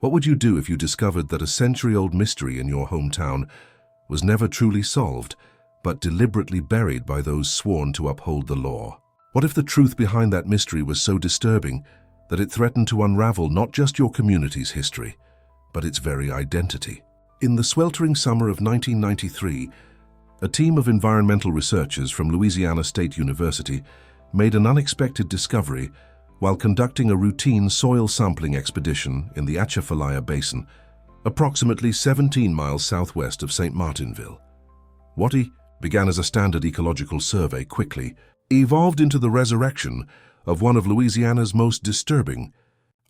What would you do if you discovered that a century-old mystery in your hometown was never truly solved, but deliberately buried by those sworn to uphold the law? What if the truth behind that mystery was so disturbing that it threatened to unravel not just your community's history, but its very identity? In the sweltering summer of 1993, a team of environmental researchers from Louisiana State University made an unexpected discovery while conducting a routine soil sampling expedition in the Atchafalaya Basin, approximately 17 miles southwest of St. Martinville. What began as a standard ecological survey quickly evolved into the resurrection of one of Louisiana's most disturbing,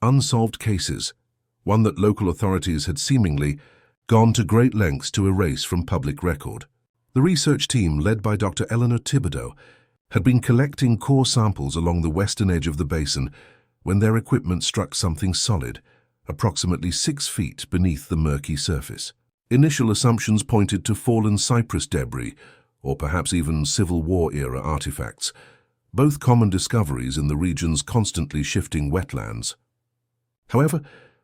unsolved cases, one that local authorities had seemingly gone to great lengths to erase from public record. The research team, led by Dr. Eleanor Thibodeau, had been collecting core samples along the western edge of the basin when their equipment struck something solid, approximately 6 feet beneath the murky surface. Initial assumptions pointed to fallen cypress debris, or perhaps even Civil War-era artifacts, both common discoveries in the region's constantly shifting wetlands. However,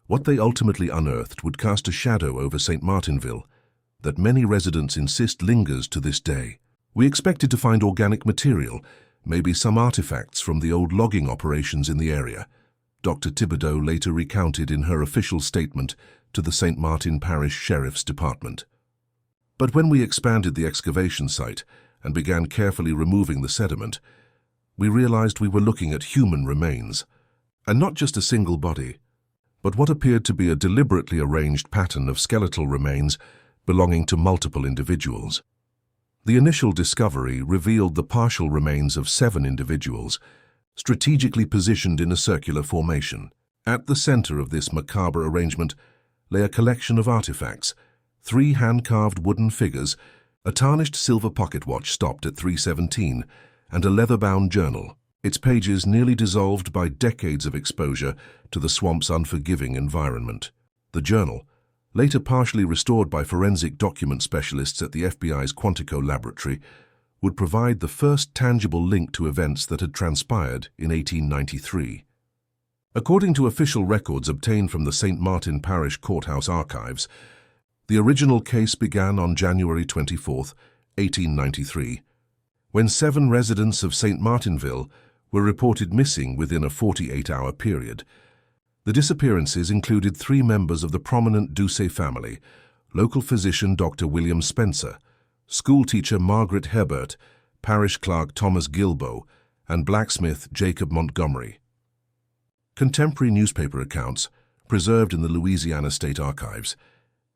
what they ultimately unearthed would cast a shadow over St. Martinville that many residents insist lingers to this day. We expected to find organic material, maybe some artifacts from the old logging operations in the area, Dr. Thibodeau later recounted in her official statement to the St. Martin Parish Sheriff's Department. But when we expanded the excavation site and began carefully removing the sediment, we realized we were looking at human remains, and not just a single body, but what appeared to be a deliberately arranged pattern of skeletal remains belonging to multiple individuals. The initial discovery revealed the partial remains of 7 individuals, strategically positioned in a circular formation. At the center of this macabre arrangement lay a collection of artifacts: 3 hand-carved wooden figures, a tarnished silver pocket watch stopped at 317, and a leather-bound journal, its pages nearly dissolved by decades of exposure to the swamp's unforgiving environment. The journal, later partially restored by forensic document specialists at the FBI's Quantico laboratory, would provide the first tangible link to events that had transpired in 1893. According to official records obtained from the St. Martin Parish Courthouse archives, the original case began on January 24, 1893, when 7 residents of St. Martinville were reported missing within a 48-hour period. The disappearances included 3 members of the prominent Doucet family, local physician Dr. William Spencer, schoolteacher Margaret Hebert, parish clerk Thomas Gilbo, and blacksmith Jacob Montgomery. Contemporary newspaper accounts, preserved in the Louisiana State Archives,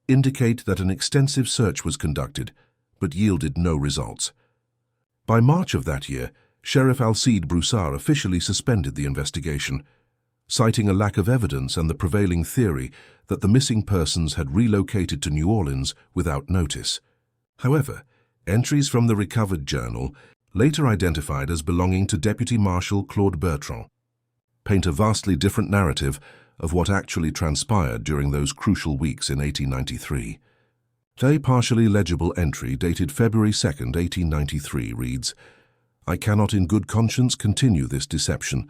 indicate that an extensive search was conducted, but yielded no results. By March of that year, Sheriff Alcide Broussard officially suspended the investigation, citing a lack of evidence and the prevailing theory that the missing persons had relocated to New Orleans without notice. However, entries from the recovered journal, later identified as belonging to Deputy Marshal Claude Bertrand, paint a vastly different narrative of what actually transpired during those crucial weeks in 1893. A partially legible entry dated February 2, 1893 reads, "I cannot in good conscience continue this deception.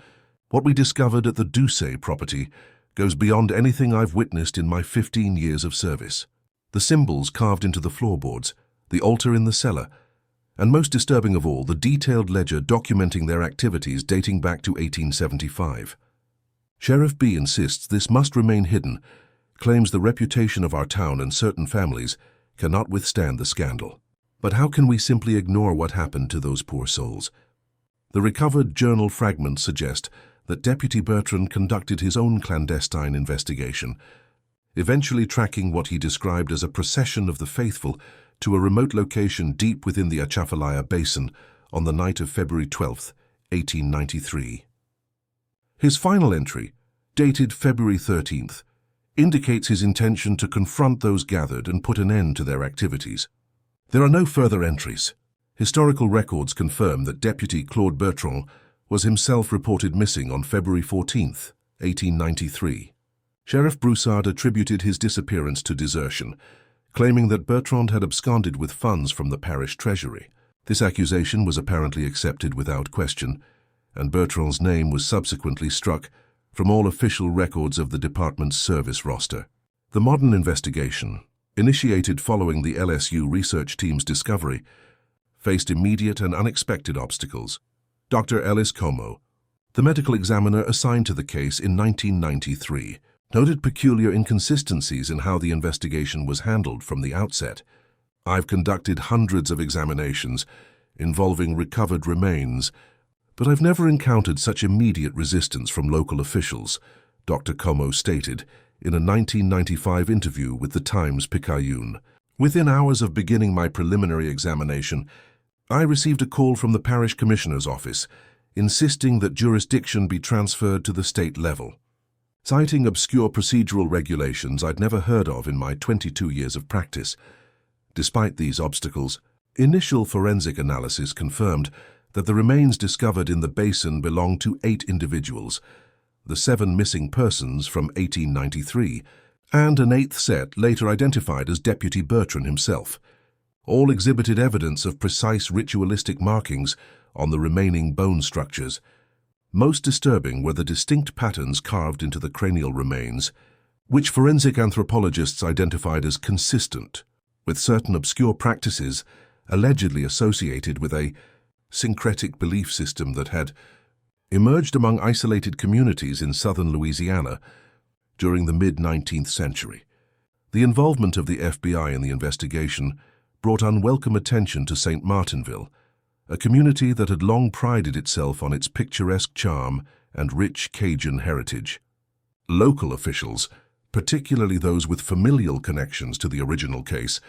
What we discovered at the Doucet property goes beyond anything I've witnessed in my 15 years of service. The symbols carved into the floorboards, the altar in the cellar, and most disturbing of all, the detailed ledger documenting their activities dating back to 1875. Sheriff B insists this must remain hidden, claims the reputation of our town and certain families cannot withstand the scandal. But how can we simply ignore what happened to those poor souls?" The recovered journal fragments suggest that Deputy Bertrand conducted his own clandestine investigation, eventually tracking what he described as a procession of the faithful to a remote location deep within the Atchafalaya Basin on the night of February 12, 1893. His final entry, dated February 13th, indicates his intention to confront those gathered and put an end to their activities. There are no further entries. Historical records confirm that Deputy Claude Bertrand was himself reported missing on February 14, 1893. Sheriff Broussard attributed his disappearance to desertion, claiming that Bertrand had absconded with funds from the parish treasury. This accusation was apparently accepted without question, and Bertrand's name was subsequently struck from all official records of the department's service roster. The modern investigation, initiated following the LSU research team's discovery, faced immediate and unexpected obstacles. Dr. Ellis Como, the medical examiner assigned to the case in 1993, noted peculiar inconsistencies in how the investigation was handled from the outset. "I've conducted hundreds of examinations involving recovered remains, but I've never encountered such immediate resistance from local officials," Dr. Como stated in a 1995 interview with the Times-Picayune. "Within hours of beginning my preliminary examination, I received a call from the parish commissioner's office insisting that jurisdiction be transferred to the state level." Citing obscure procedural regulations I'd never heard of in my 22 years of practice. Despite these obstacles, initial forensic analysis confirmed that the remains discovered in the basin belonged to 8 individuals, the 7 missing persons from 1893, and an 8th set later identified as Deputy Bertrand himself. All exhibited evidence of precise ritualistic markings on the remaining bone structures. Most disturbing were the distinct patterns carved into the cranial remains, which forensic anthropologists identified as consistent with certain obscure practices allegedly associated with a syncretic belief system that had emerged among isolated communities in southern Louisiana during the mid-19th century. The involvement of the FBI in the investigation brought unwelcome attention to St. Martinville, a community that had long prided itself on its picturesque charm and rich Cajun heritage. Local officials, particularly those with familial connections to the original case,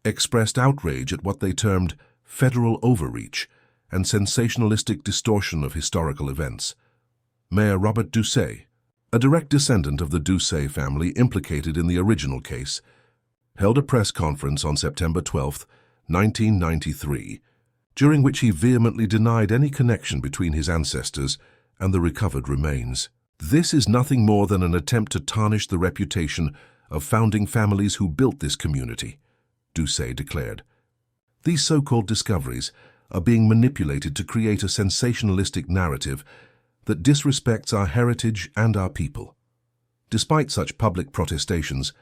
expressed outrage at what they termed federal overreach and sensationalistic distortion of historical events. Mayor Robert Doucet, a direct descendant of the Doucet family implicated in the original case, held a press conference on September 12, 1993, during which he vehemently denied any connection between his ancestors and the recovered remains. "This is nothing more than an attempt to tarnish the reputation of founding families who built this community," Doucet declared. "These so-called discoveries are being manipulated to create a sensationalistic narrative that disrespects our heritage and our people." Despite such public protestations,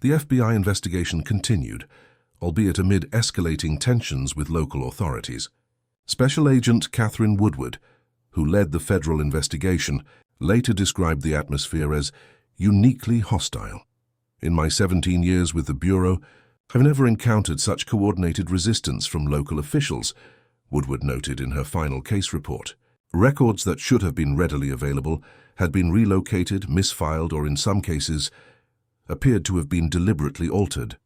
the FBI investigation continued, albeit amid escalating tensions with local authorities. Special Agent Catherine Woodward, who led the federal investigation, later described the atmosphere as uniquely hostile. "In my 17 years with the Bureau, I've never encountered such coordinated resistance from local officials," Woodward noted in her final case report. Records that should have been readily available had been relocated, misfiled, or in some cases appeared to have been deliberately altered.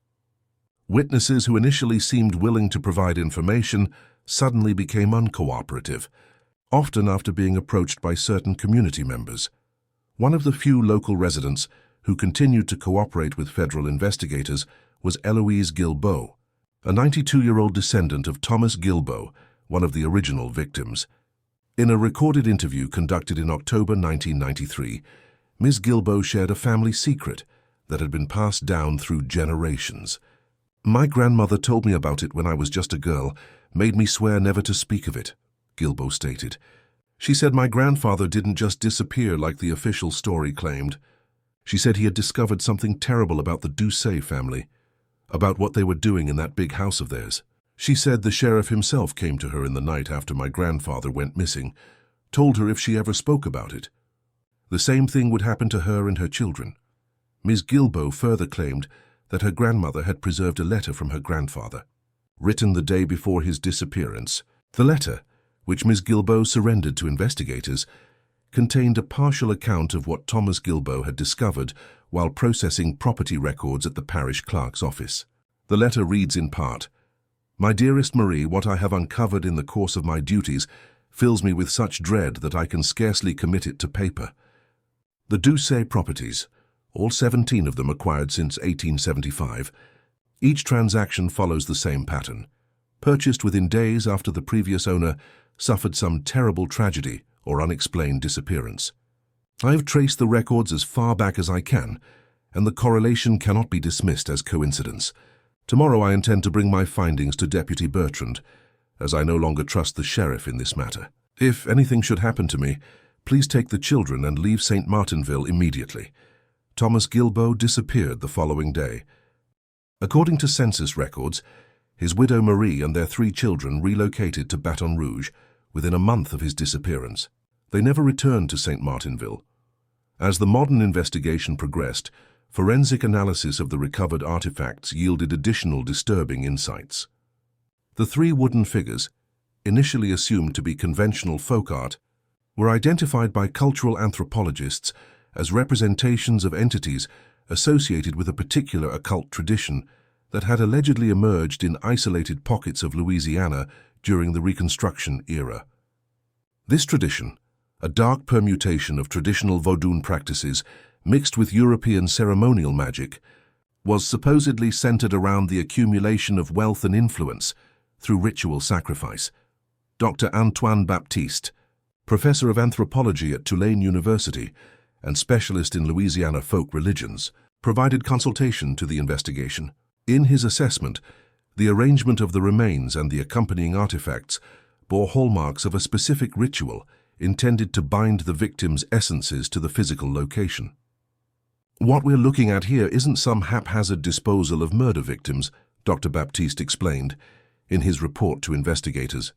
Witnesses who initially seemed willing to provide information suddenly became uncooperative, often after being approached by certain community members. One of the few local residents who continued to cooperate with federal investigators was Eloise Guilbeault, a 92-year-old descendant of Thomas Guilbeault, one of the original victims. In a recorded interview conducted in October 1993, Ms. Guilbeault shared a family secret that had been passed down through generations. "My grandmother told me about it when I was just a girl, made me swear never to speak of it," Guilbeault stated. "She said my grandfather didn't just disappear like the official story claimed. She said he had discovered something terrible about the Doucet family, about what they were doing in that big house of theirs. She said the sheriff himself came to her in the night after my grandfather went missing, told her if she ever spoke about it, the same thing would happen to her and her children." Ms. Guilbeault further claimed that her grandmother had preserved a letter from her grandfather, written the day before his disappearance. The letter, which Ms. Guilbeault surrendered to investigators, contained a partial account of what Thomas Guilbeault had discovered while processing property records at the parish clerk's office. The letter reads in part, "My dearest Marie, what I have uncovered in the course of my duties fills me with such dread that I can scarcely commit it to paper. The Doucet properties, all 17 of them acquired since 1875. Each transaction follows the same pattern. Purchased within days after the previous owner suffered some terrible tragedy or unexplained disappearance. I have traced the records as far back as I can, and the correlation cannot be dismissed as coincidence. Tomorrow I intend to bring my findings to Deputy Bertrand, as I no longer trust the sheriff in this matter. If anything should happen to me, Please take the children and leave St. Martinville immediately. Thomas Gilbo disappeared the following day. According to census records, his widow Marie and their 3 children relocated to Baton Rouge within a month of his disappearance. They never returned to St. Martinville. As the modern investigation progressed, forensic analysis of the recovered artifacts yielded additional disturbing insights. The 3 wooden figures, initially assumed to be conventional folk art, were identified by cultural anthropologists as representations of entities associated with a particular occult tradition that had allegedly emerged in isolated pockets of Louisiana during the Reconstruction era. This tradition, a dark permutation of traditional Vodun practices mixed with European ceremonial magic, was supposedly centered around the accumulation of wealth and influence through ritual sacrifice. Dr. Antoine Baptiste, professor of anthropology at Tulane University and specialist in Louisiana folk religions, provided consultation to the investigation. In his assessment, the arrangement of the remains and the accompanying artifacts bore hallmarks of a specific ritual intended to bind the victims' essences to the physical location. What we're looking at here isn't some haphazard disposal of murder victims, Dr. Baptiste explained in his report to investigators.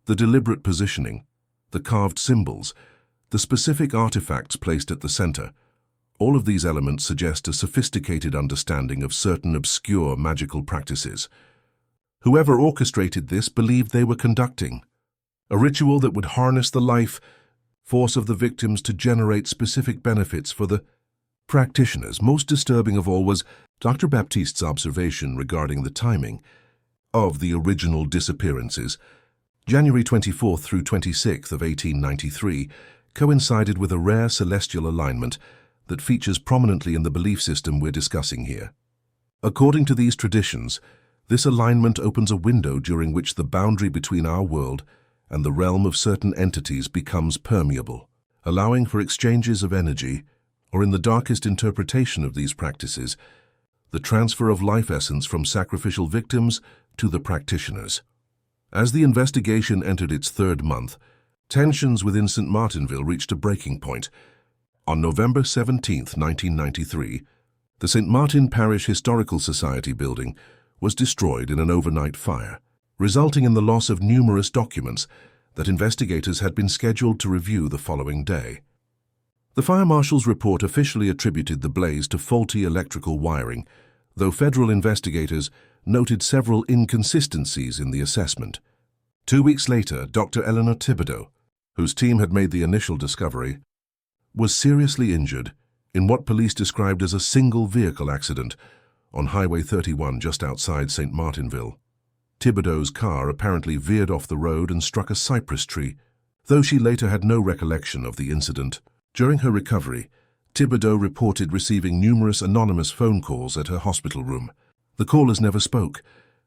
The deliberate positioning, the carved symbols, the specific artifacts placed at the center, all of these elements suggest a sophisticated understanding of certain obscure magical practices. Whoever orchestrated this believed they were conducting a ritual that would harness the life force of the victims to generate specific benefits for the practitioners. Most disturbing of all was Dr. Baptiste's observation regarding the timing of the original disappearances. January 24th through 26th of 1893 coincided with a rare celestial alignment that features prominently in the belief system we're discussing here. According to these traditions, this alignment opens a window during which the boundary between our world and the realm of certain entities becomes permeable, allowing for exchanges of energy, or in the darkest interpretation of these practices, the transfer of life essence from sacrificial victims to the practitioners. As the investigation entered its 3rd month, tensions within St. Martinville reached a breaking point. On November 17, 1993, the St. Martin Parish Historical Society building was destroyed in an overnight fire, resulting in the loss of numerous documents that investigators had been scheduled to review the following day. The fire marshal's report officially attributed the blaze to faulty electrical wiring, though federal investigators noted several inconsistencies in the assessment. 2 weeks later, Dr. Eleanor Thibodeau, whose team had made the initial discovery, was seriously injured in what police described as a single-vehicle accident on Highway 31 just outside St. Martinville. Thibodeau's car apparently veered off the road and struck a cypress tree, though she later had no recollection of the incident. During her recovery, Thibodeau reported receiving numerous anonymous phone calls at her hospital room. The callers never spoke,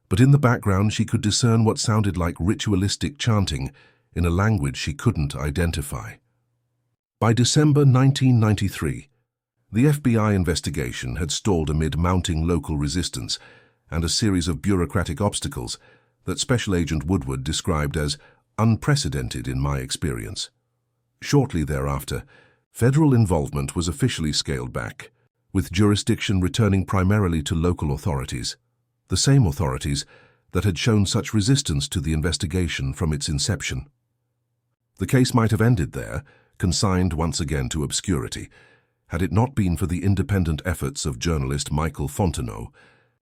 but in the background she could discern what sounded like ritualistic chanting in a language she couldn't identify. By December 1993, the FBI investigation had stalled amid mounting local resistance and a series of bureaucratic obstacles that Special Agent Woodward described as unprecedented in my experience. Shortly thereafter, federal involvement was officially scaled back, with jurisdiction returning primarily to local authorities, the same authorities that had shown such resistance to the investigation from its inception. The case might have ended there, consigned once again to obscurity, had it not been for the independent efforts of journalist Michael Fontenot,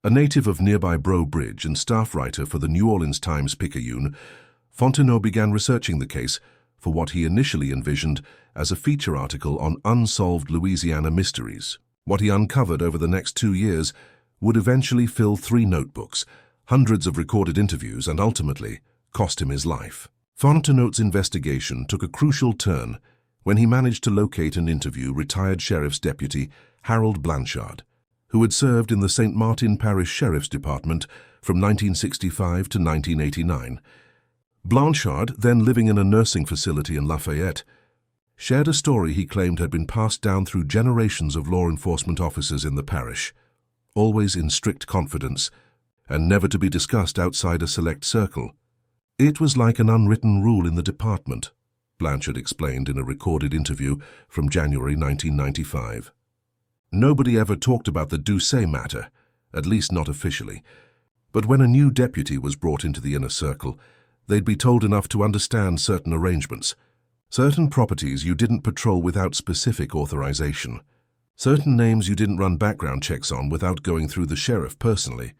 a native of nearby Breaux Bridge and staff writer for the New Orleans Times-Picayune. Fontenot began researching the case for what he initially envisioned as a feature article on unsolved Louisiana mysteries. What he uncovered over the next 2 years would eventually fill 3 notebooks, hundreds of recorded interviews, and ultimately cost him his life. Fontenot's investigation took a crucial turn when he managed to locate and interview retired Sheriff's Deputy Harold Blanchard, who had served in the St. Martin Parish Sheriff's Department from 1965 to 1989. Blanchard, then living in a nursing facility in Lafayette, shared a story he claimed had been passed down through generations of law enforcement officers in the parish, always in strict confidence and never to be discussed outside a select circle. It was like an unwritten rule in the department, Blanchard explained in a recorded interview from January 1995. Nobody ever talked about the Doucet matter, at least not officially. But when a new deputy was brought into the inner circle, they'd be told enough to understand certain arrangements. Certain properties you didn't patrol without specific authorization. Certain names you didn't run background checks on without going through the sheriff personally.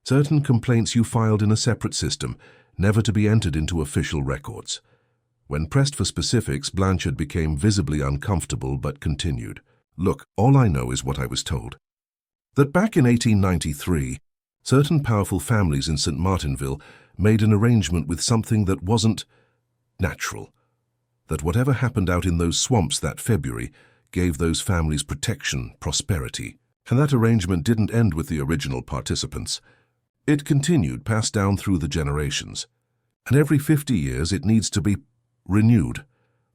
Certain complaints you filed in a separate system, never to be entered into official records. When pressed for specifics, Blanchard became visibly uncomfortable but continued. Look, all I know is what I was told. That back in 1893, certain powerful families in St. Martinville made an arrangement with something that wasn't natural. That whatever happened out in those swamps that February gave those families protection, prosperity. And that arrangement didn't end with the original participants. It continued, passed down through the generations. And every 50 years it needs to be renewed.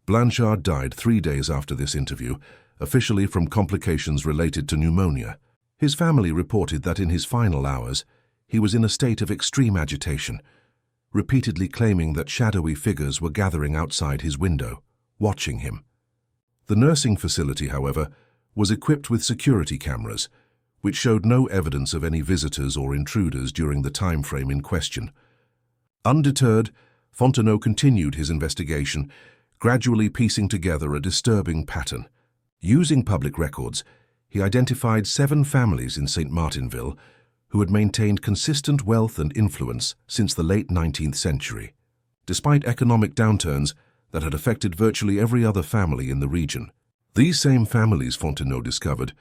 Blanchard died 3 days after this interview, officially from complications related to pneumonia. His family reported that in his final hours, he was in a state of extreme agitation, repeatedly claiming that shadowy figures were gathering outside his window, watching him. The nursing facility, however, was equipped with security cameras, which showed no evidence of any visitors or intruders during the time frame in question. Undeterred, Fontenot continued his investigation, gradually piecing together a disturbing pattern. Using public records, he identified 7 families in St. Martinville who had maintained consistent wealth and influence since the late 19th century, despite economic downturns that had affected virtually every other family in the region. These same families, Fontenot discovered,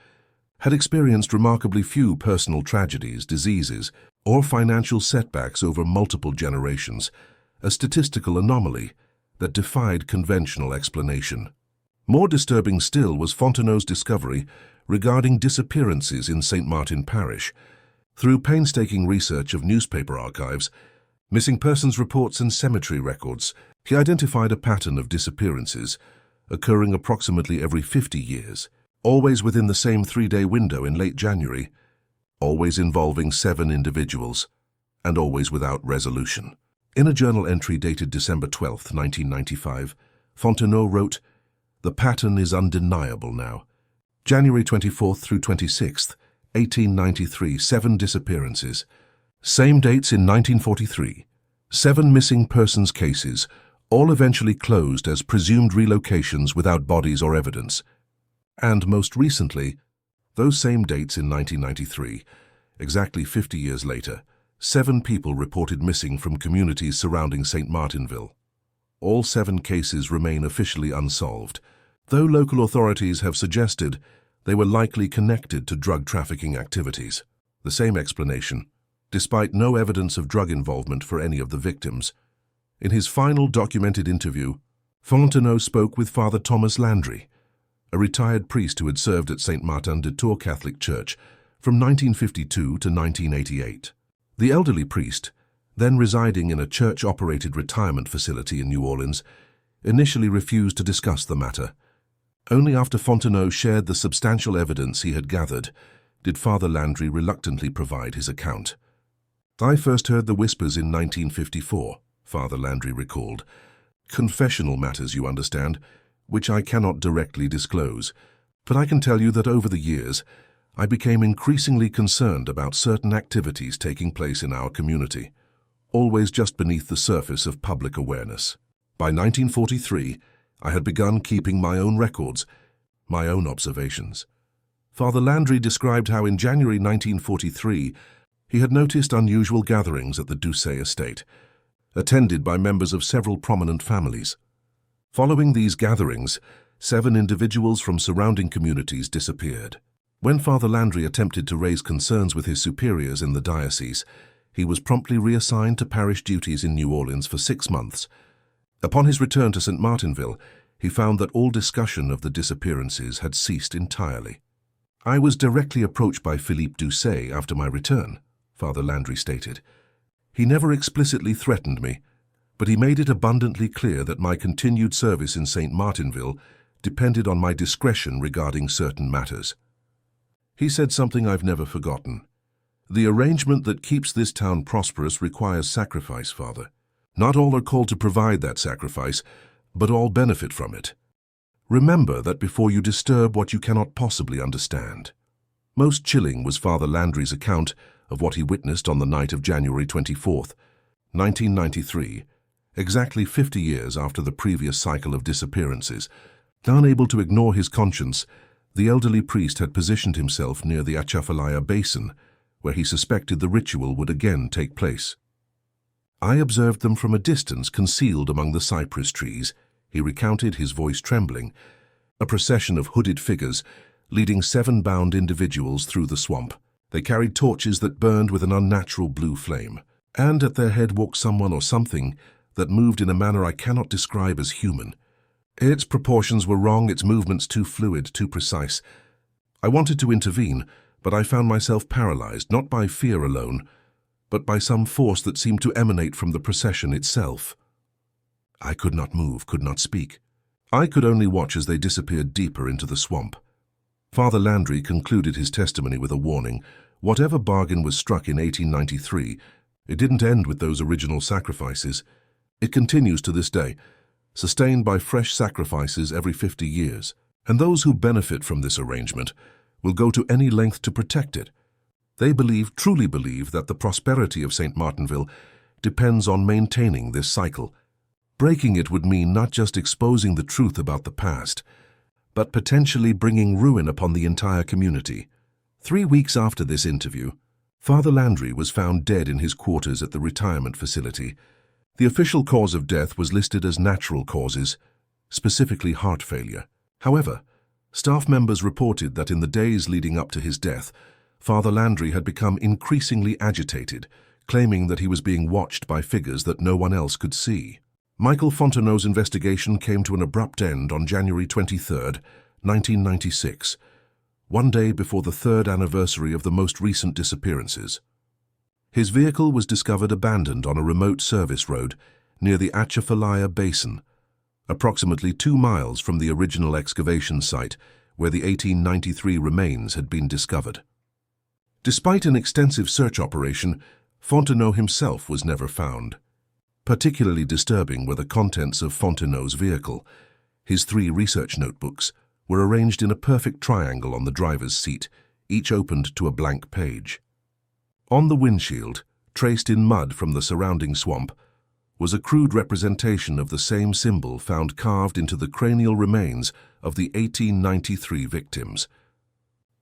had experienced remarkably few personal tragedies, diseases, or financial setbacks over multiple generations, a statistical anomaly that defied conventional explanation. More disturbing still was Fontenot's discovery regarding disappearances in St. Martin Parish. Through painstaking research of newspaper archives, missing persons reports and cemetery records, he identified a pattern of disappearances occurring approximately every 50 years, always within the same 3-day window in late January, always involving 7 individuals, and always without resolution. In a journal entry dated December 12, 1995, Fontenot wrote, "The pattern is undeniable now. January 24th through 26th, 1893, 7 disappearances. Same dates in 1943. 7 missing persons cases, all eventually closed as presumed relocations without bodies or evidence. And most recently, those same dates in 1993, exactly 50 years later, 7 people reported missing from communities surrounding St. Martinville. All 7 cases remain officially unsolved, though local authorities have suggested they were likely connected to drug trafficking activities. The same explanation, despite no evidence of drug involvement for any of the victims. In his final documented interview, Fontenot spoke with Father Thomas Landry, a retired priest who had served at St. Martin de Tours Catholic Church from 1952 to 1988. The elderly priest, then residing in a church-operated retirement facility in New Orleans, initially refused to discuss the matter. Only after Fontenot shared the substantial evidence he had gathered did Father Landry reluctantly provide his account. "I first heard the whispers in 1954, Father Landry recalled. "Confessional matters, you understand, which I cannot directly disclose. But I can tell you that over the years, I became increasingly concerned about certain activities taking place in our community, always just beneath the surface of public awareness. By 1943, I had begun keeping my own records, my own observations." Father Landry described how in January 1943, he had noticed unusual gatherings at the Doucet estate, attended by members of several prominent families. Following these gatherings, 7 individuals from surrounding communities disappeared. When Father Landry attempted to raise concerns with his superiors in the diocese, he was promptly reassigned to parish duties in New Orleans for 6 months. Upon his return to St. Martinville, he found that all discussion of the disappearances had ceased entirely. "I was directly approached by Philippe Doucet after my return," Father Landry stated. "He never explicitly threatened me, but he made it abundantly clear that my continued service in St. Martinville depended on my discretion regarding certain matters. He said something I've never forgotten. The arrangement that keeps this town prosperous requires sacrifice, Father. Not all are called to provide that sacrifice, but all benefit from it. Remember that before you disturb what you cannot possibly understand. Most chilling was Father Landry's account of what he witnessed on the night of January 24th, 1993, exactly 50 years after the previous cycle of disappearances. Unable to ignore his conscience, the elderly priest had positioned himself near the Atchafalaya basin, where he suspected the ritual would again take place. "I observed them from a distance, concealed among the cypress trees," he recounted, his voice trembling. "A procession of hooded figures leading 7 bound individuals through the swamp. They carried torches that burned with an unnatural blue flame, and at their head walked someone or something that moved in a manner I cannot describe as human. Its proportions were wrong, its movements too fluid, too precise. I wanted to intervene, but I found myself paralyzed, not by fear alone, but by some force that seemed to emanate from the procession itself. I could not move, could not speak. I could only watch as they disappeared deeper into the swamp." Father Landry concluded his testimony with a warning. Whatever bargain was struck in 1893, it didn't end with those original sacrifices. It continues to this day, sustained by fresh sacrifices every 50 years. And those who benefit from this arrangement will go to any length to protect it. They believe, truly believe, that the prosperity of St. Martinville depends on maintaining this cycle. Breaking it would mean not just exposing the truth about the past, but potentially bringing ruin upon the entire community. 3 weeks after this interview, Father Landry was found dead in his quarters at the retirement facility. The official cause of death was listed as natural causes, specifically heart failure. However, staff members reported that in the days leading up to his death, Father Landry had become increasingly agitated, claiming that he was being watched by figures that no one else could see. Michael Fontenot's investigation came to an abrupt end on January 23, 1996, one day before the 3rd anniversary of the most recent disappearances. His vehicle was discovered abandoned on a remote service road near the Atchafalaya Basin, approximately 2 miles from the original excavation site where the 1893 remains had been discovered. Despite an extensive search operation, Fontenot himself was never found. Particularly disturbing were the contents of Fontenot's vehicle. His 3 research notebooks were arranged in a perfect triangle on the driver's seat, each opened to a blank page. On the windshield, traced in mud from the surrounding swamp, was a crude representation of the same symbol found carved into the cranial remains of the 1893 victims.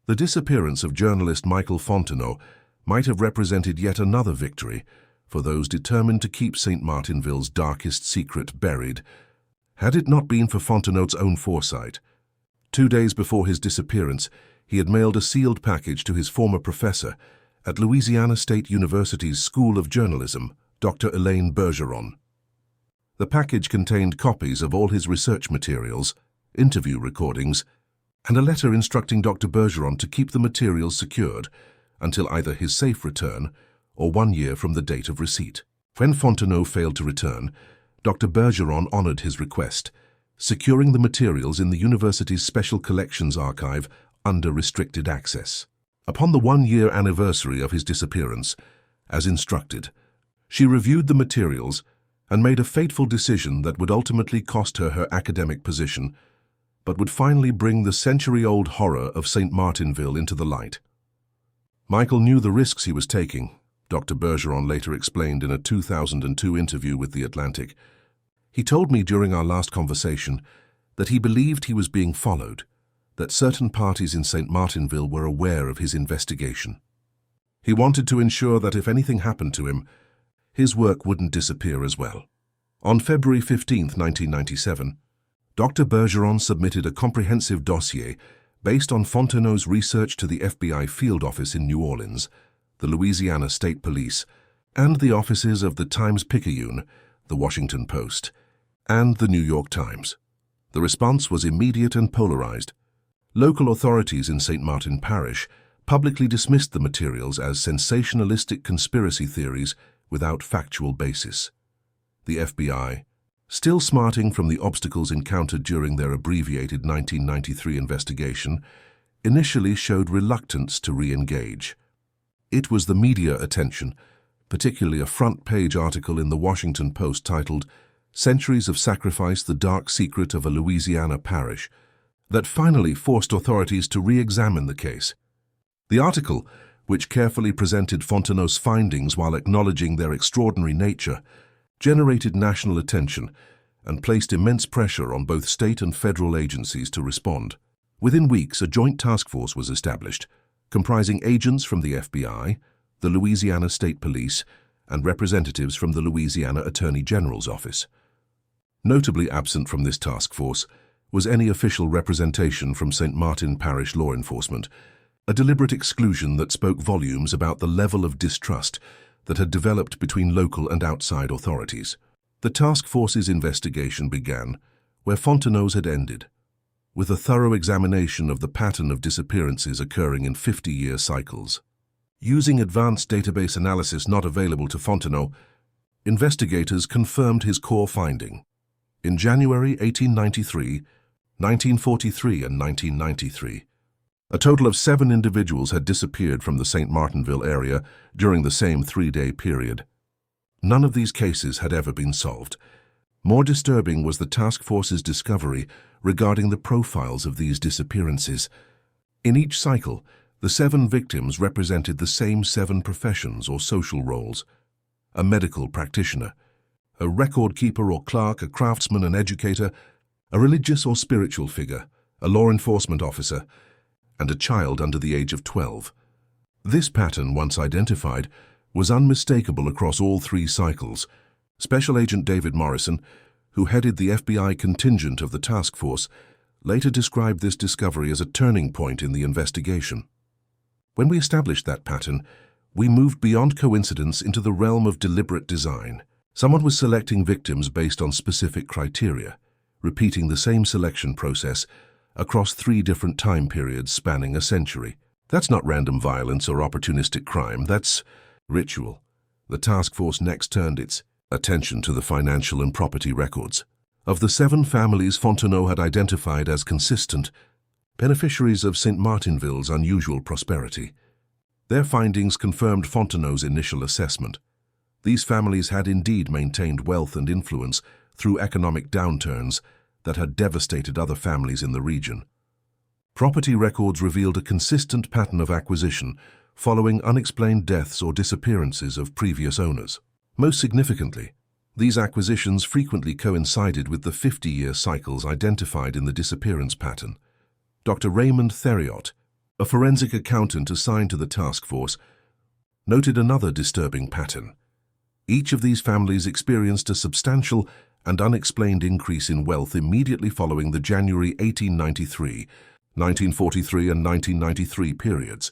The disappearance of journalist Michael Fontenot might have represented yet another victory for those determined to keep St. Martinville's darkest secret buried. Had it not been for Fontenot's own foresight, 2 days before his disappearance, he had mailed a sealed package to his former professor at Louisiana State University's School of Journalism, Dr. Elaine Bergeron. The package contained copies of all his research materials, interview recordings, and a letter instructing Dr. Bergeron to keep the materials secured until either his safe return or 1 year from the date of receipt. When Fontenot failed to return, Dr. Bergeron honored his request, securing the materials in the university's Special Collections Archive under restricted access. Upon the 1-year anniversary of his disappearance, as instructed, she reviewed the materials and made a fateful decision that would ultimately cost her her academic position, but would finally bring the century-old horror of St. Martinville into the light. Michael knew the risks he was taking, Dr. Bergeron later explained in a 2002 interview with The Atlantic. He told me during our last conversation that he believed he was being followed, that certain parties in St. Martinville were aware of his investigation. He wanted to ensure that if anything happened to him, his work wouldn't disappear as well. On February 15, 1997, Dr. Bergeron submitted a comprehensive dossier based on Fontenot's research to the FBI field office in New Orleans, the Louisiana State Police, and the offices of the Times-Picayune, the Washington Post, and the New York Times. The response was immediate and polarized. Local authorities in St. Martin Parish publicly dismissed the materials as sensationalistic conspiracy theories without factual basis. The FBI, still smarting from the obstacles encountered during their abbreviated 1993 investigation, initially showed reluctance to re-engage. It was the media attention, particularly a front-page article in the Washington Post titled, centuries of sacrifice, the dark secret of a Louisiana parish, that finally forced authorities to re-examine the case. The article, which carefully presented Fontenot's findings while acknowledging their extraordinary nature, generated national attention and placed immense pressure on both state and federal agencies to respond. Within weeks, a joint task force was established, comprising agents from the FBI, the Louisiana State Police, and representatives from the Louisiana Attorney General's office. Notably absent from this task force was any official representation from St. Martin Parish law enforcement, a deliberate exclusion that spoke volumes about the level of distrust that had developed between local and outside authorities. The task force's investigation began where Fontenot's had ended, with a thorough examination of the pattern of disappearances occurring in 50-year cycles. Using advanced database analysis not available to Fontenot, investigators confirmed his core finding. In January 1893, 1943 and 1993, a total of 7 individuals had disappeared from the St. Martinville area during the same 3-day period. None of these cases had ever been solved. More disturbing was the task force's discovery regarding the profiles of these disappearances. In each cycle, the 7 victims represented the same 7 professions or social roles: a medical practitioner, a record keeper or clerk, a craftsman, an educator, a religious or spiritual figure, a law enforcement officer, and a child under the age of 12. This pattern, once identified, was unmistakable across all 3 cycles. Special Agent David Morrison, who headed the FBI contingent of the task force, later described this discovery as a turning point in the investigation. When we established that pattern, we moved beyond coincidence into the realm of deliberate design. Someone was selecting victims based on specific criteria, repeating the same selection process across 3 different time periods spanning a century. That's not random violence or opportunistic crime, that's ritual. The task force next turned its attention to the financial and property records of the 7 families Fontenot had identified as consistent beneficiaries of St. Martinville's unusual prosperity. Their findings confirmed Fontenot's initial assessment. These families had indeed maintained wealth and influence through economic downturns that had devastated other families in the region. Property records revealed a consistent pattern of acquisition following unexplained deaths or disappearances of previous owners. Most significantly, these acquisitions frequently coincided with the 50-year cycles identified in the disappearance pattern. Dr. Raymond Theriot, a forensic accountant assigned to the task force, noted another disturbing pattern. Each of these families experienced a substantial and unexplained increase in wealth immediately following the January 1893, 1943 and 1993 periods.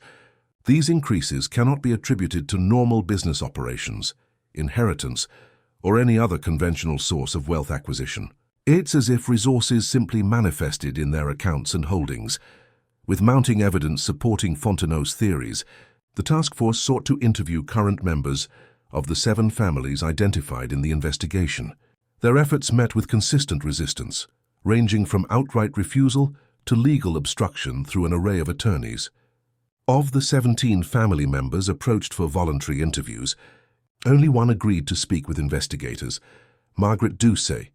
These increases cannot be attributed to normal business operations, inheritance, or any other conventional source of wealth acquisition. It's as if resources simply manifested in their accounts and holdings. With mounting evidence supporting Fontenot's theories, the task force sought to interview current members of the 7 families identified in the investigation. Their efforts met with consistent resistance, ranging from outright refusal to legal obstruction through an array of attorneys. Of the 17 family members approached for voluntary interviews, only one agreed to speak with investigators: Margaret Doucet,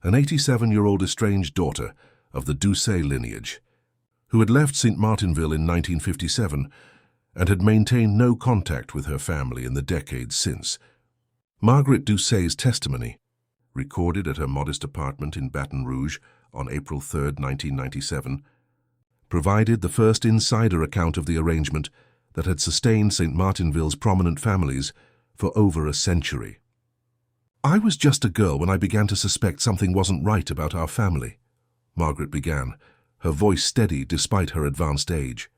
an 87-year-old estranged daughter of the Doucet lineage, who had left St. Martinville in 1957 and had maintained no contact with her family in the decades since. Margaret Doucet's testimony, recorded at her modest apartment in Baton Rouge on April 3, 1997, provided the first insider account of the arrangement that had sustained St. Martinville's prominent families for over a century. "I was just a girl when I began to suspect something wasn't right about our family," Margaret began, her voice steady despite her advanced age.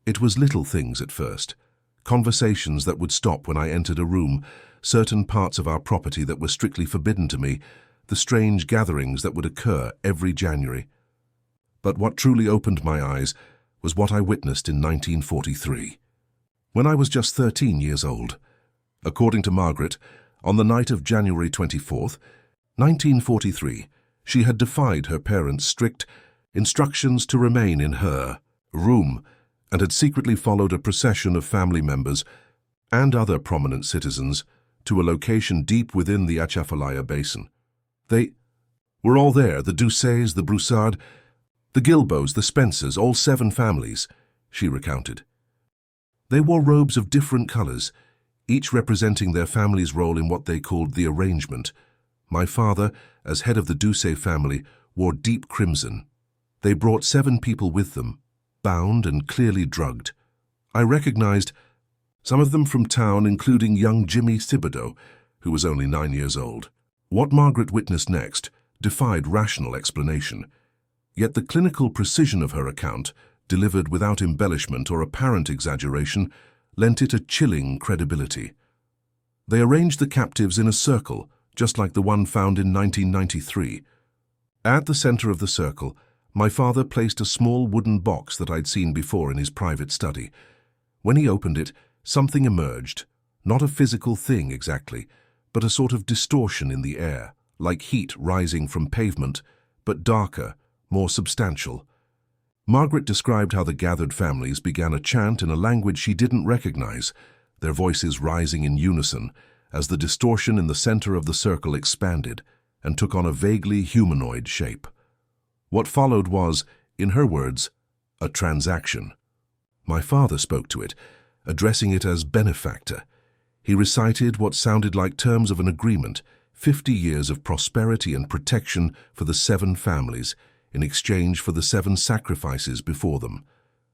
"It was little things at first, conversations that would stop when I entered a room, certain parts of our property that were strictly forbidden to me, the strange gatherings that would occur every January. But what truly opened my eyes was what I witnessed in 1943, when I was just 13 years old. According to Margaret, on the night of January 24th, 1943, she had defied her parents' strict instructions to remain in her room and had secretly followed a procession of family members and other prominent citizens to a location deep within the Atchafalaya Basin. They were all there, the Doucets, the Broussards, the Gilbots, the Spencers, all 7 families, she recounted. They wore robes of different colors, each representing their family's role in what they called the arrangement. My father, as head of the Doucet family, wore deep crimson. They brought 7 people with them, bound and clearly drugged. I recognized some of them from town, including young Jimmy Thibodeau, who was only 9 years old. What Margaret witnessed next defied rational explanation. Yet the clinical precision of her account, delivered without embellishment or apparent exaggeration, lent it a chilling credibility. They arranged the captives in a circle, just like the one found in 1993. At the center of the circle, my father placed a small wooden box that I'd seen before in his private study. When he opened it, something emerged, not a physical thing exactly, but a sort of distortion in the air, like heat rising from pavement, but darker, more substantial. Margaret described how the gathered families began a chant in a language she didn't recognize, their voices rising in unison as the distortion in the center of the circle expanded and took on a vaguely humanoid shape. What followed was, in her words, a transaction. My father spoke to it, addressing it as benefactor. He recited what sounded like terms of an agreement, 50 years of prosperity and protection for the 7 families, in exchange for the 7 sacrifices before them.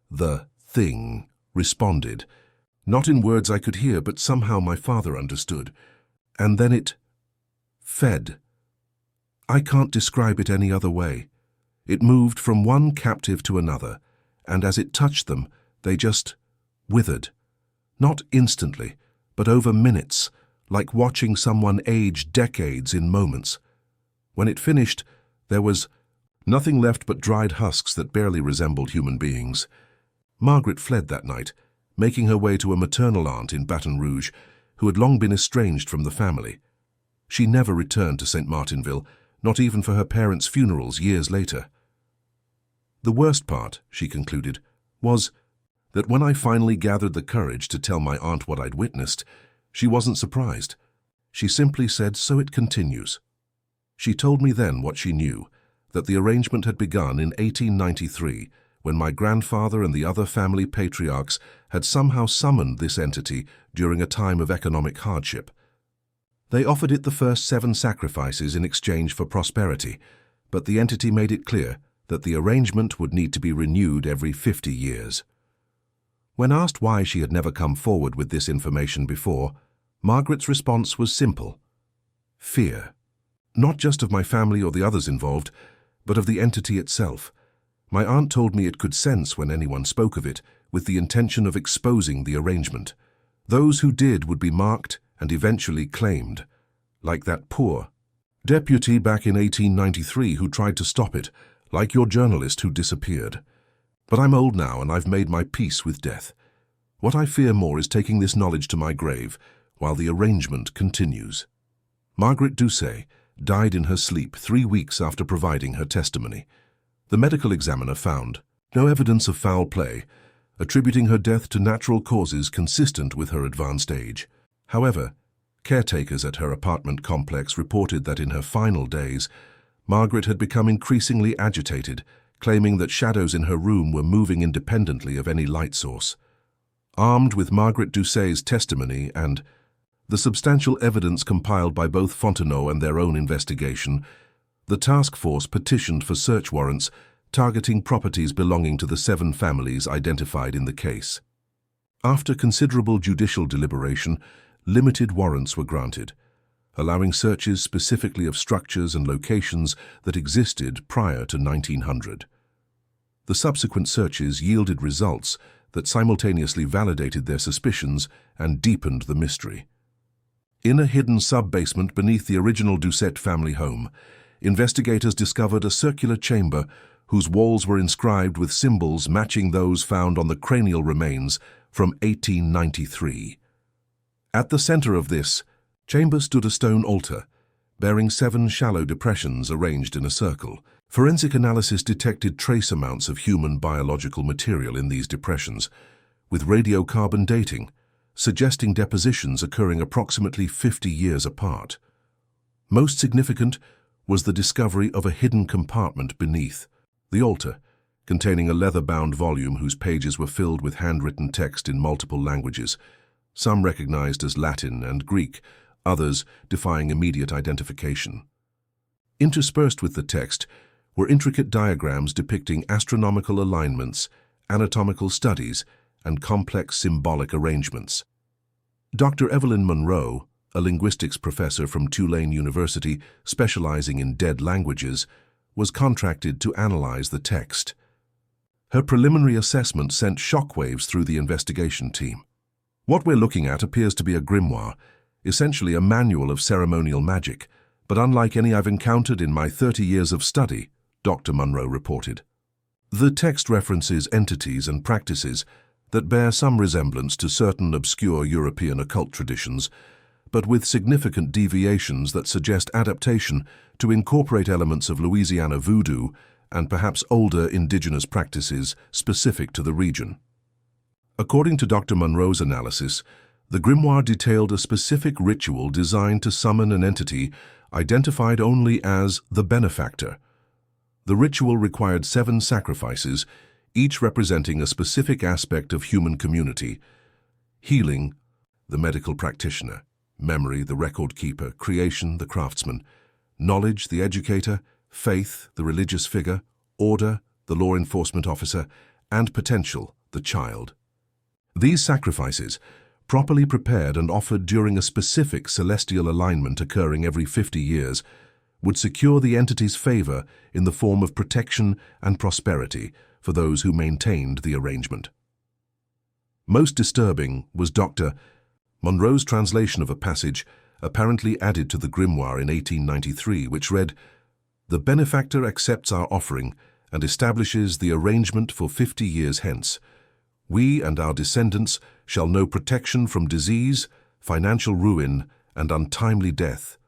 The thing responded, not in words I could hear, but somehow my father understood. And then it fed. I can't describe it any other way. It moved from one captive to another, and as it touched them, they just withered. Not instantly, but over minutes, like watching someone age decades in moments. When it finished, there was nothing left but dried husks that barely resembled human beings. Margaret fled that night, making her way to a maternal aunt in Baton Rouge, who had long been estranged from the family. She never returned to St. Martinville, not even for her parents' funerals years later. The worst part, she concluded, was that when I finally gathered the courage to tell my aunt what I'd witnessed, she wasn't surprised. She simply said, "So it continues." She told me then what she knew, that the arrangement had begun in 1893, when my grandfather and the other family patriarchs had somehow summoned this entity during a time of economic hardship. They offered it the first 7 sacrifices in exchange for prosperity, but the entity made it clear that the arrangement would need to be renewed every 50 years. When asked why she had never come forward with this information before, Margaret's response was simple: fear. Not just of my family or the others involved, but of the entity itself. My aunt told me it could sense when anyone spoke of it, with the intention of exposing the arrangement. Those who did would be marked and eventually claimed, like that poor deputy back in 1893 who tried to stop it, like your journalist who disappeared. But I'm old now and I've made my peace with death. What I fear more is taking this knowledge to my grave while the arrangement continues. Margaret Doucet died in her sleep 3 weeks after providing her testimony. The medical examiner found no evidence of foul play, attributing her death to natural causes consistent with her advanced age. However, caretakers at her apartment complex reported that in her final days, Margaret had become increasingly agitated, claiming that shadows in her room were moving independently of any light source. Armed with Margaret Doucet's testimony and the substantial evidence compiled by both Fontenot and their own investigation, the task force petitioned for search warrants targeting properties belonging to the 7 families identified in the case. After considerable judicial deliberation, limited warrants were granted, allowing searches specifically of structures and locations that existed prior to 1900. The subsequent searches yielded results that simultaneously validated their suspicions and deepened the mystery. In a hidden sub-basement beneath the original Doucet family home, investigators discovered a circular chamber whose walls were inscribed with symbols matching those found on the cranial remains from 1893. At the center of this chamber stood a stone altar, bearing 7 shallow depressions arranged in a circle. Forensic analysis detected trace amounts of human biological material in these depressions, with radiocarbon dating, suggesting depositions occurring approximately 50 years apart. Most significant was the discovery of a hidden compartment beneath the altar, containing a leather-bound volume whose pages were filled with handwritten text in multiple languages, some recognized as Latin and Greek, others defying immediate identification. Interspersed with the text were intricate diagrams depicting astronomical alignments, anatomical studies, and complex symbolic arrangements. Dr. Evelyn Monroe, a linguistics professor from Tulane University specializing in dead languages, was contracted to analyze the text. Her preliminary assessment sent shockwaves through the investigation team. What we're looking at appears to be a grimoire, essentially a manual of ceremonial magic, but unlike any I've encountered in my 30 years of study, Dr. Monroe reported. The text references entities and practices that bear some resemblance to certain obscure European occult traditions, but with significant deviations that suggest adaptation to incorporate elements of Louisiana voodoo and perhaps older indigenous practices specific to the region. According to Dr. Monroe's analysis, the grimoire detailed a specific ritual designed to summon an entity identified only as the benefactor. The ritual required 7 sacrifices, each representing a specific aspect of human community: healing, the medical practitioner; memory, the record keeper; creation, the craftsman; knowledge, the educator; faith, the religious figure; order, the law enforcement officer; and potential, the child. These sacrifices, properly prepared and offered during a specific celestial alignment occurring every 50 years, would secure the entity's favor in the form of protection and prosperity for those who maintained the arrangement. Most disturbing was Dr. Monroe's translation of a passage apparently added to the grimoire in 1893, which read, "The benefactor accepts our offering and establishes the arrangement for 50 years hence. We and our descendants shall know protection from disease, financial ruin, and untimely death.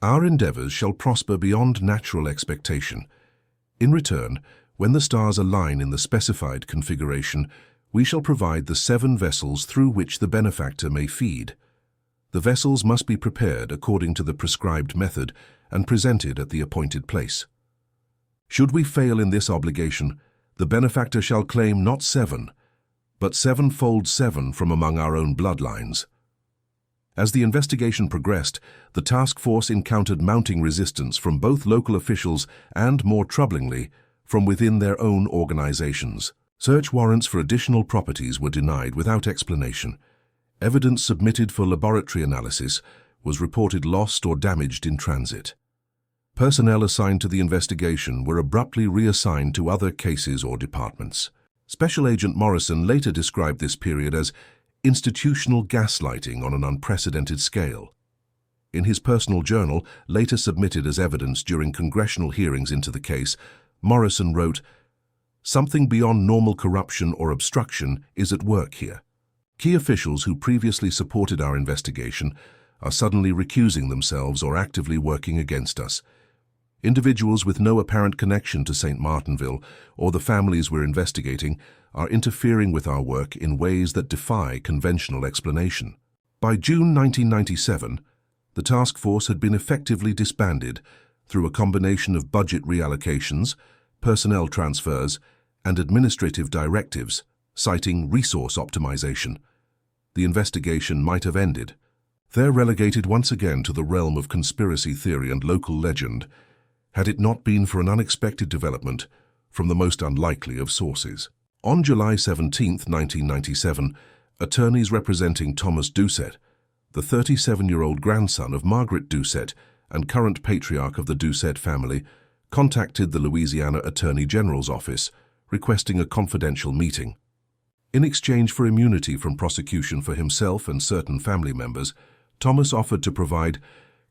Our endeavors shall prosper beyond natural expectation. In return, when the stars align in the specified configuration, we shall provide the 7 vessels through which the benefactor may feed. The vessels must be prepared according to the prescribed method and presented at the appointed place. Should we fail in this obligation, the benefactor shall claim not 7, but 7-fold 7 from among our own bloodlines." As the investigation progressed, the task force encountered mounting resistance from both local officials and, more troublingly, from within their own organizations. Search warrants for additional properties were denied without explanation. Evidence submitted for laboratory analysis was reported lost or damaged in transit. Personnel assigned to the investigation were abruptly reassigned to other cases or departments. Special Agent Morrison later described this period as institutional gaslighting on an unprecedented scale. In his personal journal, later submitted as evidence during congressional hearings into the case, Morrison wrote, "Something beyond normal corruption or obstruction is at work here. Key officials who previously supported our investigation are suddenly recusing themselves or actively working against us. Individuals with no apparent connection to St. Martinville or the families we're investigating are interfering with our work in ways that defy conventional explanation." By June 1997, the task force had been effectively disbanded through a combination of budget reallocations, personnel transfers, and administrative directives, citing resource optimization. The investigation might have ended. They're relegated once again to the realm of conspiracy theory and local legend, had it not been for an unexpected development from the most unlikely of sources. On July 17, 1997, attorneys representing Thomas Doucette, the 37-year-old grandson of Margaret Doucette and current patriarch of the Doucette family, contacted the Louisiana Attorney General's office, requesting a confidential meeting. In exchange for immunity from prosecution for himself and certain family members, Thomas offered to provide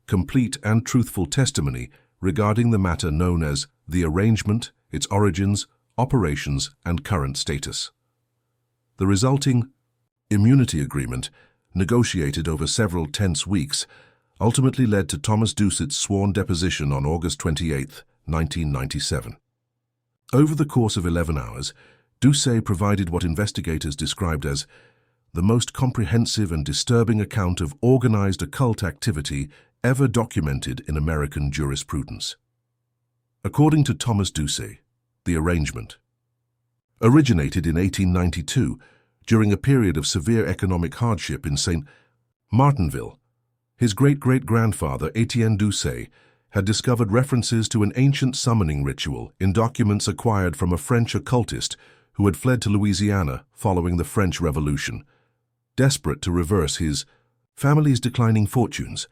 complete and truthful testimony regarding the matter known as the arrangement, its origins, operations, and current status. The resulting immunity agreement, negotiated over several tense weeks, ultimately led to Thomas Doucette's sworn deposition on August 28, 1997. Over the course of 11 hours, Doucette provided what investigators described as the most comprehensive and disturbing account of organized occult activity ever documented in American jurisprudence. According to Thomas Doucet, the arrangement originated in 1892 during a period of severe economic hardship in St. Martinville. His great-great-grandfather, Etienne Doucet, had discovered references to an ancient summoning ritual in documents acquired from a French occultist who had fled to Louisiana following the French Revolution. Desperate to reverse his family's declining fortunes,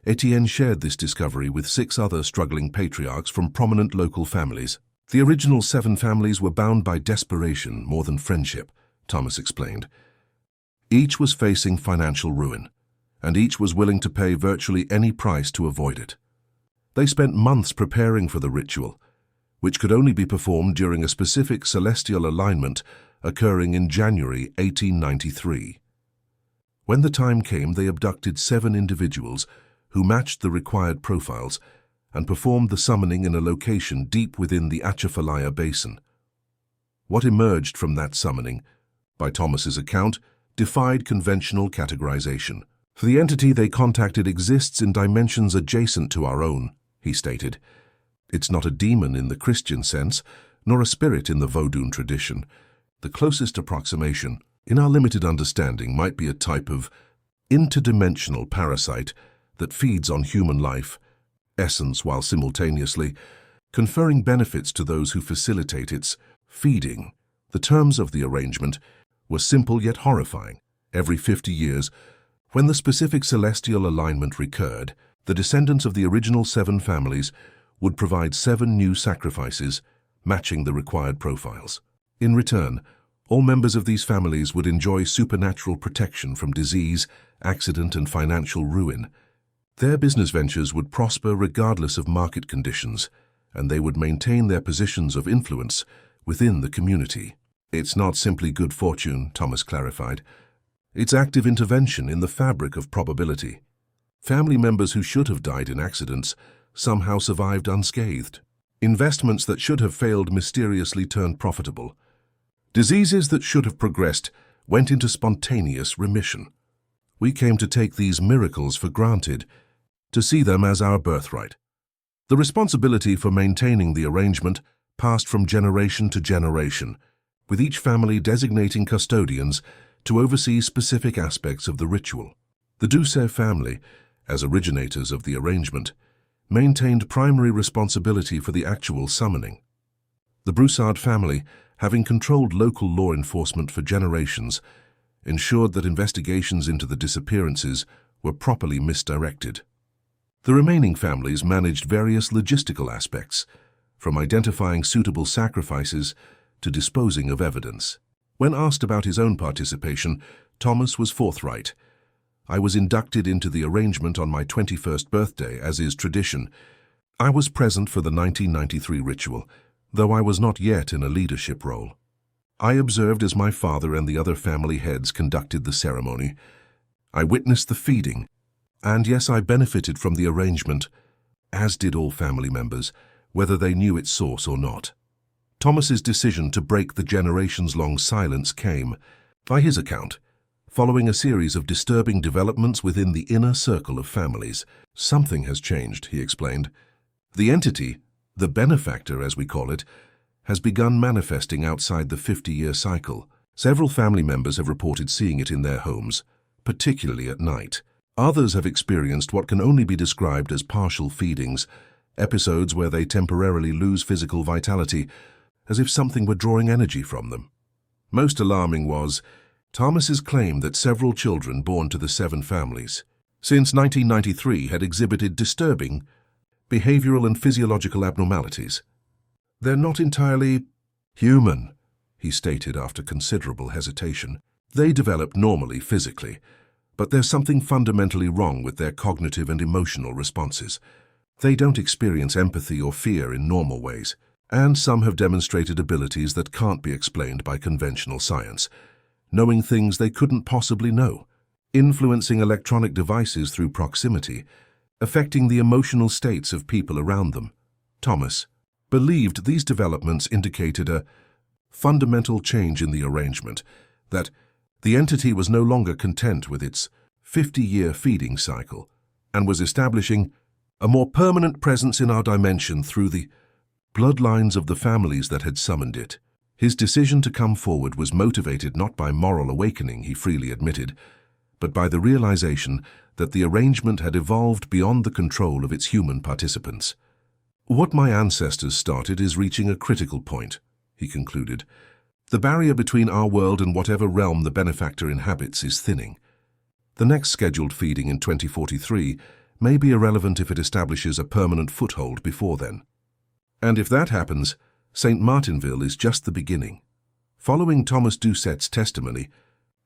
Etienne shared this discovery with 6 other struggling patriarchs from prominent local families. The original 7 families were bound by desperation more than friendship, Thomas explained. Each was facing financial ruin, and each was willing to pay virtually any price to avoid it. They spent months preparing for the ritual, which could only be performed during a specific celestial alignment occurring in January 1893. When the time came, they abducted 7 individuals who matched the required profiles and performed the summoning in a location deep within the Atchafalaya Basin. What emerged from that summoning, by Thomas's account, defied conventional categorization. For the entity they contacted exists in dimensions adjacent to our own, he stated. It's not a demon in the Christian sense, nor a spirit in the Vodun tradition. The closest approximation, in our limited understanding, might be a type of interdimensional parasite that feeds on human life, essence, while simultaneously conferring benefits to those who facilitate its feeding. The terms of the arrangement were simple yet horrifying. Every 50 years, when the specific celestial alignment recurred, the descendants of the original 7 families would provide 7 new sacrifices, matching the required profiles. In return, all members of these families would enjoy supernatural protection from disease, accident, and financial ruin. Their business ventures would prosper regardless of market conditions, and they would maintain their positions of influence within the community. It's not simply good fortune, Thomas clarified. It's active intervention in the fabric of probability. Family members who should have died in accidents somehow survived unscathed. Investments that should have failed mysteriously turned profitable. Diseases that should have progressed went into spontaneous remission. We came to take these miracles for granted, to see them as our birthright. The responsibility for maintaining the arrangement passed from generation to generation, with each family designating custodians to oversee specific aspects of the ritual. The Doucet family, as originators of the arrangement, maintained primary responsibility for the actual summoning. The Broussard family, having controlled local law enforcement for generations, ensured that investigations into the disappearances were properly misdirected. The remaining families managed various logistical aspects, from identifying suitable sacrifices to disposing of evidence. When asked about his own participation, Thomas was forthright. I was inducted into the arrangement on my 21st birthday, as is tradition. I was present for the 1993 ritual, though I was not yet in a leadership role. I observed as my father and the other family heads conducted the ceremony. I witnessed the feeding, and yes, I benefited from the arrangement, as did all family members, whether they knew its source or not. Thomas's decision to break the generations-long silence came, by his account, following a series of disturbing developments within the inner circle of families. Something has changed, he explained. The entity, the benefactor as we call it, has begun manifesting outside the 50-year cycle. Several family members have reported seeing it in their homes, particularly at night. Others have experienced what can only be described as partial feedings, episodes where they temporarily lose physical vitality, as if something were drawing energy from them. Most alarming was Thomas's claim that several children born to the 7 families since 1993 had exhibited disturbing behavioral and physiological abnormalities. They're not entirely human, he stated after considerable hesitation. They develop normally physically, but there's something fundamentally wrong with their cognitive and emotional responses. They don't experience empathy or fear in normal ways, and some have demonstrated abilities that can't be explained by conventional science, knowing things they couldn't possibly know, influencing electronic devices through proximity, affecting the emotional states of people around them. Thomas believed these developments indicated a fundamental change in the arrangement, that the entity was no longer content with its 50-year feeding cycle and was establishing a more permanent presence in our dimension through the bloodlines of the families that had summoned it. His decision to come forward was motivated not by moral awakening, he freely admitted, but by the realization that the arrangement had evolved beyond the control of its human participants. "What my ancestors started is reaching a critical point," he concluded. "The barrier between our world and whatever realm the benefactor inhabits is thinning. The next scheduled feeding in 2043 may be irrelevant if it establishes a permanent foothold before then. And if that happens, St. Martinville is just the beginning." Following Thomas Doucette's testimony,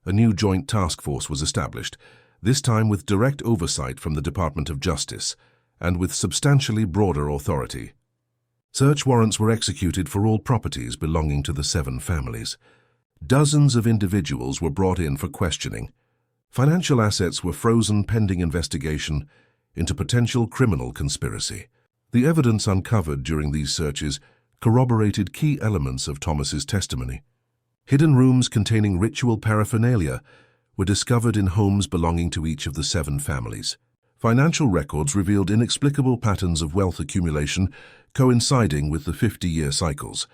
a new joint task force was established, this time with direct oversight from the Department of Justice and with substantially broader authority. Search warrants were executed for all properties belonging to the 7 families. Dozens of individuals were brought in for questioning. Financial assets were frozen pending investigation into potential criminal conspiracy. The evidence uncovered during these searches corroborated key elements of Thomas's testimony. Hidden rooms containing ritual paraphernalia were discovered in homes belonging to each of the 7 families. Financial records revealed inexplicable patterns of wealth accumulation coinciding with the 50-year cycles.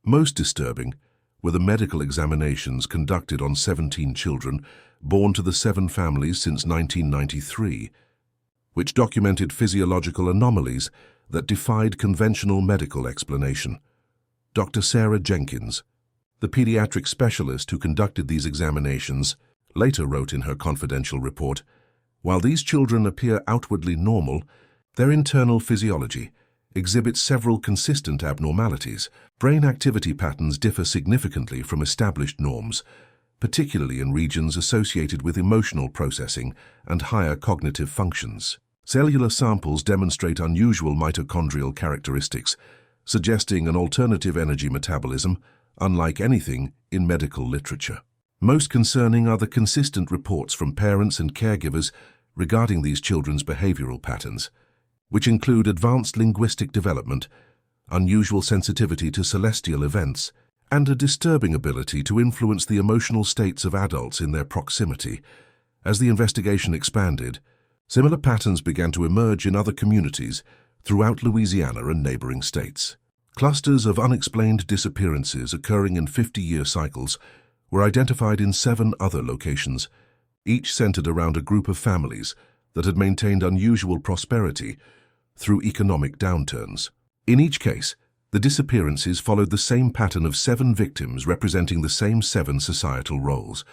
Most disturbing were the medical examinations conducted on 17 children born to the 7 families since 1993, which documented physiological anomalies that defied conventional medical explanation. Dr. Sarah Jenkins, the pediatric specialist who conducted these examinations, later wrote in her confidential report, "While these children appear outwardly normal, their internal physiology exhibits several consistent abnormalities. Brain activity patterns differ significantly from established norms, particularly in regions associated with emotional processing and higher cognitive functions. Cellular samples demonstrate unusual mitochondrial characteristics, suggesting an alternative energy metabolism, unlike anything in medical literature." Most concerning are the consistent reports from parents and caregivers regarding these children's behavioral patterns, which include advanced linguistic development, unusual sensitivity to celestial events, and a disturbing ability to influence the emotional states of adults in their proximity. As the investigation expanded, similar patterns began to emerge in other communities throughout Louisiana and neighboring states. Clusters of unexplained disappearances occurring in 50-year cycles were identified in 7 other locations, each centered around a group of families that had maintained unusual prosperity through economic downturns. In each case, the disappearances followed the same pattern of 7 victims representing the same 7 societal roles.